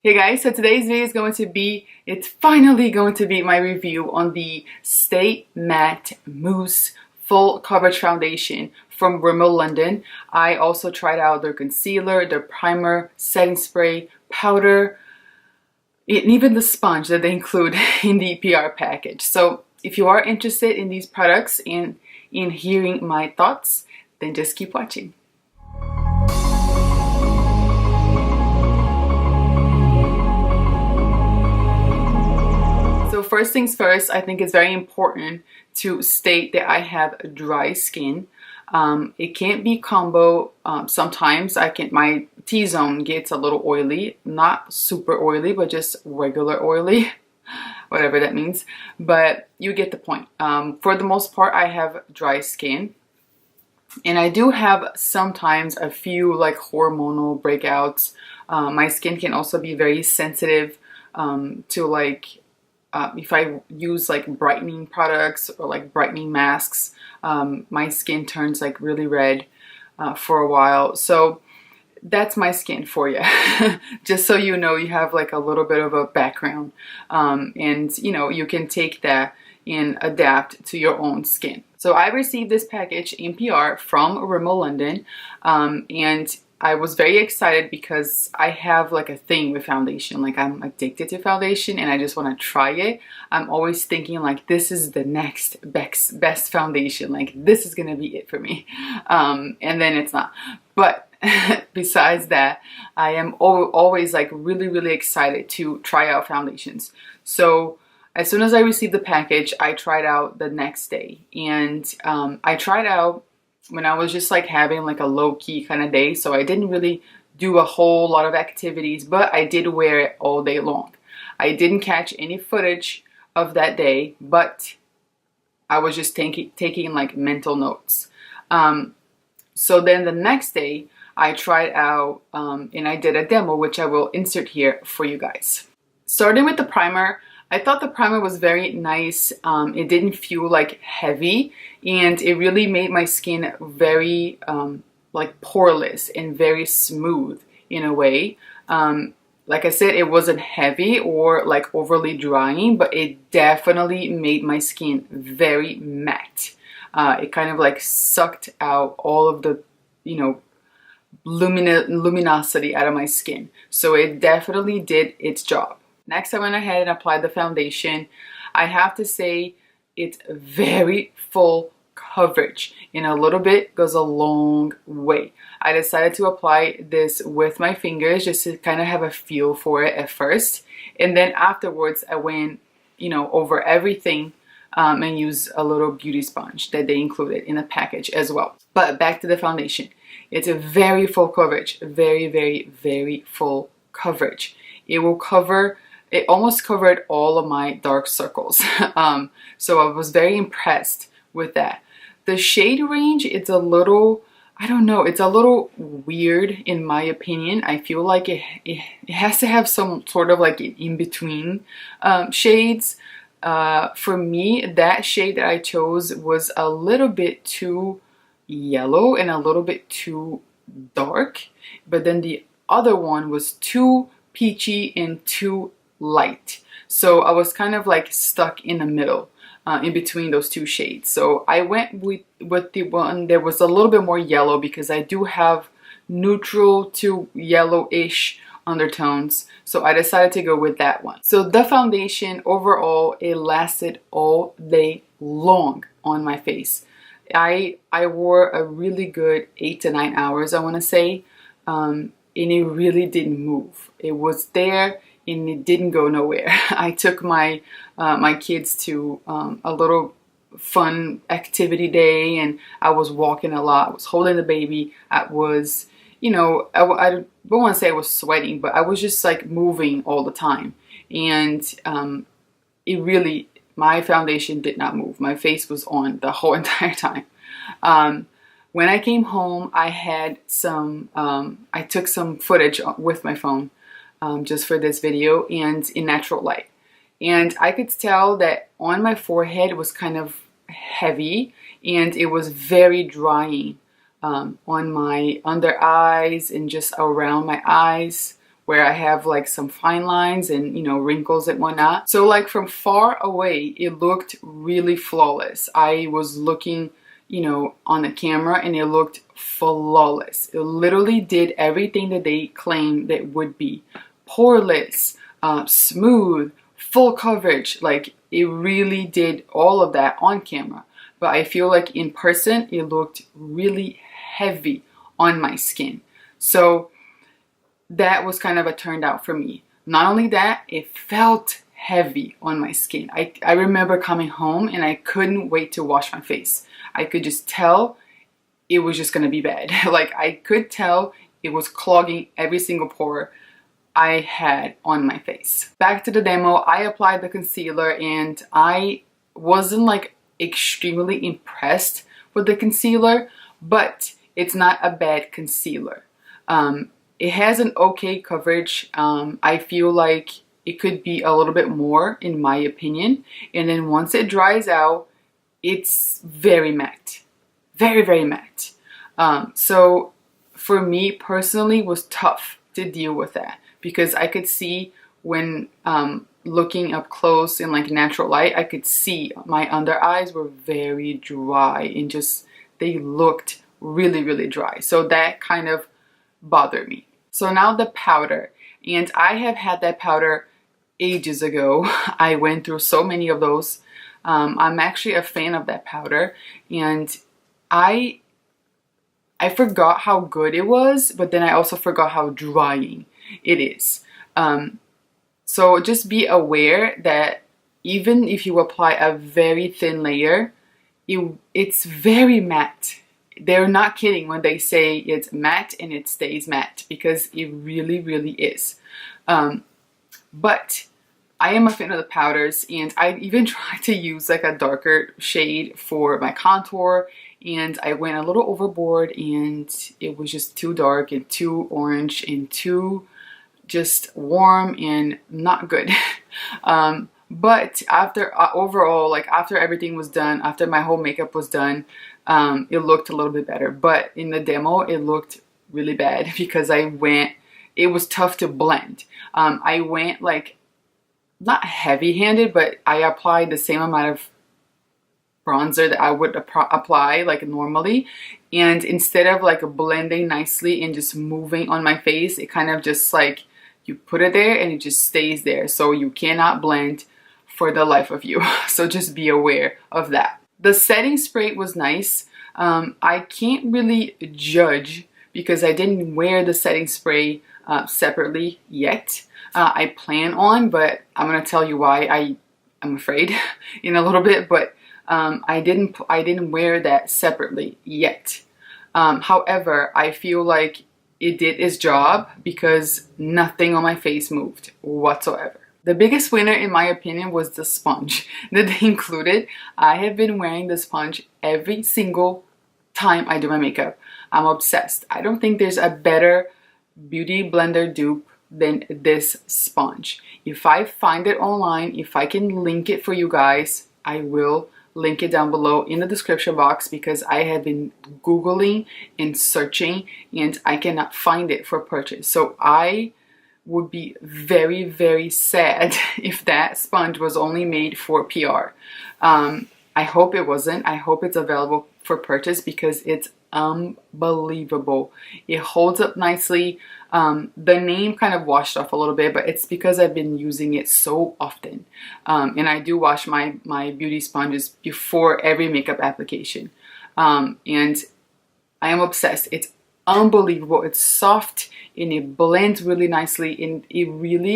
Hey guys, so today's video is going to be, it's finally going to be my review on the Stay Matte Mousse Full Coverage Foundation from Rimmel London. I also tried out their concealer, their primer, setting spray, powder, and even the sponge that they include in the PR package. So if you are interested in these products and in hearing my thoughts, then just keep watching. So first things first, I think it's very important to state that I have dry skin. It can't be combo. Sometimes my T-zone gets a little oily, not super oily, but just regular oily, whatever that means. But you get the point. For the most part, I have dry skin. And I do have sometimes a few like hormonal breakouts. My skin can also be very sensitive to like if I use like brightening products or like brightening masks, my skin turns like really red for a while. So that's my skin for you. Just so you know, you have like a little bit of a background, and you know, you can take that and adapt to your own skin. So I received this package in PR from Rimmel London, and I was very excited because I have like a thing with foundation. Like I'm addicted to foundation and I just want to try it. I'm always thinking like this is the next best foundation. Like this is gonna be it for me. And then it's not. But besides that, I am always like really excited to try out foundations. So as soon as I received the package, I tried out the next day. And I tried out when I was just like having like a low-key kind of day, so I didn't really do a whole lot of activities, but I did wear it all day long. I didn't catch any footage of that day, but I was just taking like mental notes. So then the next day I tried out and I did a demo, which I will insert here for you guys. Starting with the primer, I thought the primer was very nice. It didn't feel like heavy, and it really made my skin very like poreless and very smooth in a way. Like I said, it wasn't heavy or like overly drying, but it definitely made my skin very matte. It kind of like sucked out all of the, you know, luminosity out of my skin. So it definitely did its job. Next, I went ahead and applied the foundation. I have to say it's very full coverage, and a little bit goes a long way. I decided to apply this with my fingers just to kind of have a feel for it at first, and then afterwards I went, you know, over everything and used a little beauty sponge that they included in the package as well. But back to the foundation. It's a very full coverage, very full coverage. It almost covered all of my dark circles. So I was very impressed with that. The shade range, it's a little, I don't know, it's a little weird in my opinion. I feel like it has to have some sort of like in-between shades. For me, that shade that I chose was a little bit too yellow and a little bit too dark. But then the other one was too peachy and too light. So I was kind of like stuck in the middle in between those two shades. So I went with the one that was a little bit more yellow because I do have neutral to yellowish undertones. So I decided to go with that one. So the foundation overall, it lasted all day long on my face. I wore a really good 8 to 9 hours, I want to say, and it really didn't move. It was there and it didn't go nowhere. I took my my kids to a little fun activity day, and I was walking a lot. I was holding the baby. I was, you know, I don't want to say I was sweating, but I was just like moving all the time, and it really, my foundation did not move. My face was on the whole entire time. When I came home, I had some, I took some footage with my phone just for this video and in natural light. And I could tell that on my forehead it was kind of heavy and it was very drying on my under eyes and just around my eyes where I have like some fine lines and, you know, wrinkles and whatnot. So like from far away, it looked really flawless. I was looking, you know, on the camera and it looked flawless. It literally did everything that they claimed that it would be. Poreless, smooth, full coverage. Like it really did all of that on camera. But I feel like in person, it looked really heavy on my skin. So that was kind of a turned out for me. Not only that, it felt heavy on my skin. I remember coming home and I couldn't wait to wash my face. I could just tell it was just gonna be bad. Like I could tell it was clogging every single pore I had on my face. Back to the demo, I applied the concealer and I wasn't like extremely impressed with the concealer, but it's not a bad concealer. It has an okay coverage. I feel like it could be a little bit more in my opinion. And then once it dries out, it's very matte. Very, very matte. So for me personally, it was tough to deal with that because I could see when looking up close in like natural light, I could see my under eyes were very dry and just they looked really, really dry. So that kind of bothered me. So now the powder, and I have had that powder ages ago. I went through so many of those. I'm actually a fan of that powder, and I forgot how good it was, but then I also forgot how drying it is. So just be aware that even if you apply a very thin layer, it's very matte. They're not kidding when they say it's matte and it stays matte, because it really, really is. But I am a fan of the powders, and I even tried to use like a darker shade for my contour, and I went a little overboard and it was just too dark and too orange and too just warm and not good. But after overall, like after everything was done, after my whole makeup was done, it looked a little bit better. But in the demo, it looked really bad because it was tough to blend. I went like, not heavy-handed, but I applied the same amount of bronzer that I would apply like normally. And instead of like blending nicely and just moving on my face, it kind of just like, you put it there and it just stays there. So you cannot blend for the life of you. So just be aware of that. The setting spray was nice. I can't really judge because I didn't wear the setting spray separately yet. I plan on, but I'm gonna tell you why I'm afraid in a little bit, but I didn't wear that separately yet. However, I feel like it did its job because nothing on my face moved whatsoever. The biggest winner in my opinion was the sponge that they included. I have been wearing the sponge every single time I do my makeup. I'm obsessed. I don't think there's a better beauty blender dupe than this sponge. If I find it online, if I can link it for you guys, I will link it down below in the description box because I have been Googling and searching and I cannot find it for purchase. So I would be very, very sad if that sponge was only made for PR. I hope it wasn't. I hope it's available for purchase because it's unbelievable. It holds up nicely. The name kind of washed off a little bit, but it's because I've been using it so often. And I do wash my beauty sponges before every makeup application. And I am obsessed. It's unbelievable. It's soft and it blends really nicely. And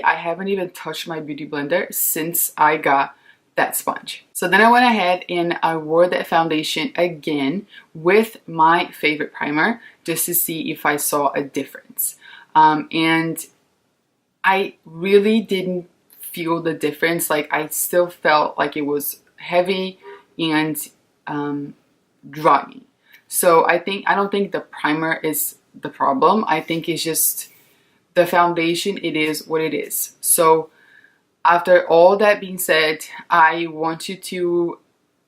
I haven't even touched my beauty blender since I got that sponge. So then I went ahead and I wore that foundation again with my favorite primer just to see if I saw a difference. And I really didn't feel the difference. Like I still felt like it was heavy and drying. So I don't think the primer is the problem. I think it's just the foundation. It is what it is. So after all that being said, I want you to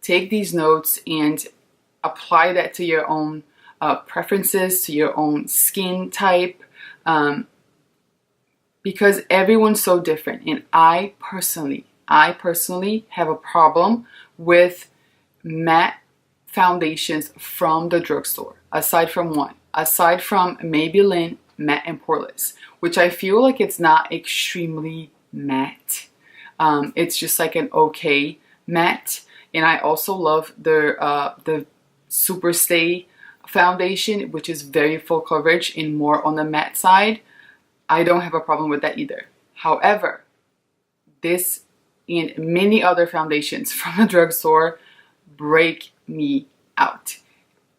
take these notes and apply that to your own preferences, to your own skin type. because everyone's so different. And I personally have a problem with matte foundations from the drugstore, aside from Maybelline Matte and Poreless, which I feel like it's not extremely matte. It's just like an okay matte. And I also love the Super Stay foundation, which is very full coverage and more on the matte side. I don't have a problem with that either. However, this and many other foundations from the drugstore break me out,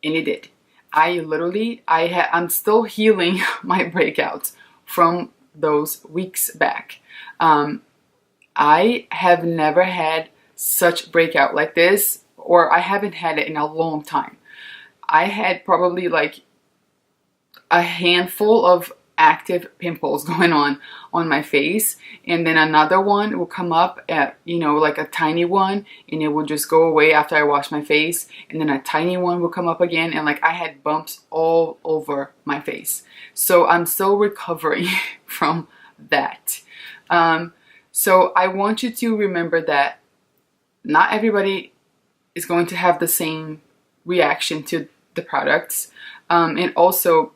and it did. I'm still healing my breakouts from those weeks back. I have never had such breakout like this, or I haven't had it in a long time. I had probably like a handful of active pimples going on my face, and then another one will come up at, you know, like a tiny one, and it will just go away after I wash my face, and then a tiny one will come up again, and like I had bumps all over my face. So I'm still recovering from that. So I want you to remember that not everybody is going to have the same reaction to the products, and also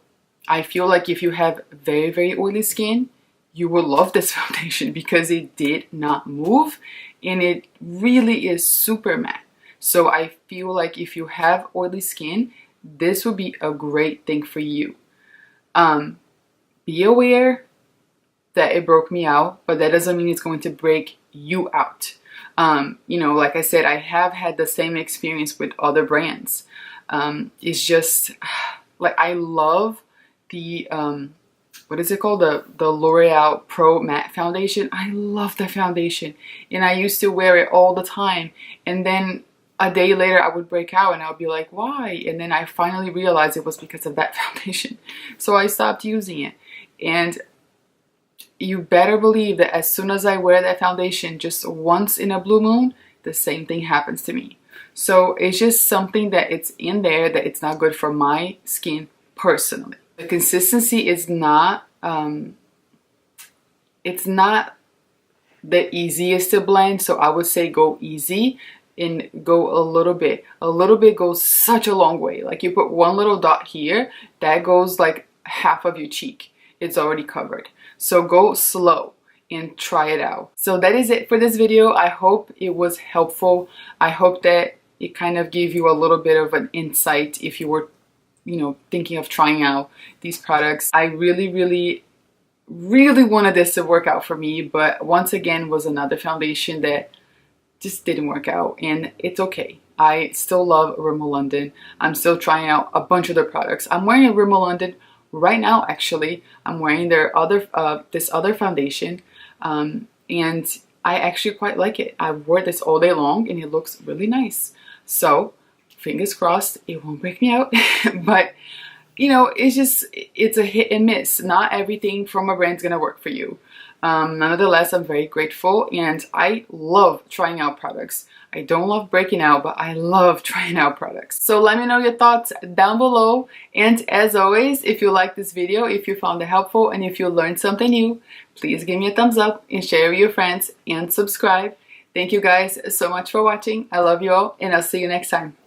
I feel like if you have very, very oily skin, you will love this foundation because it did not move and it really is super matte. So I feel like if you have oily skin, this would be a great thing for you. Be aware that it broke me out, but that doesn't mean it's going to break you out. You know, like I said, I have had the same experience with other brands. It's just like I love the what is it called, the L'Oreal Pro Matte Foundation. I love the foundation, and I used to wear it all the time, and then a day later I would break out and I would be like, why? And then I finally realized it was because of that foundation, so I stopped using it. And you better believe that as soon as I wear that foundation just once in a blue moon, the same thing happens to me. So it's just something that it's in there, that it's not good for my skin personally. The consistency is not, it's not the easiest to blend, so I would say go easy and go a little bit. A little bit goes such a long way. Like you put one little dot here, that goes like half of your cheek. It's already covered. So go slow and try it out. So that is it for this video. I hope it was helpful. I hope that it kind of gave you a little bit of an insight if you were, you know, thinking of trying out these products. I really, really, really wanted this to work out for me, but once again was another foundation that just didn't work out, and it's okay. I still love Rimmel London. I'm still trying out a bunch of their products. I'm wearing a Rimmel London right now, actually. I'm wearing their other this other foundation, and I actually quite like it. I wore this all day long and it looks really nice. So fingers crossed it won't break me out. But you know, it's a hit and miss. Not everything from a brand's gonna work for you. Nonetheless, I'm very grateful, and I love trying out products. I don't love breaking out, but I love trying out products. So let me know your thoughts down below. And as always, if you like this video, if you found it helpful, and if you learned something new, please give me a thumbs up and share with your friends and subscribe. Thank you guys so much for watching. I love you all, and I'll see you next time.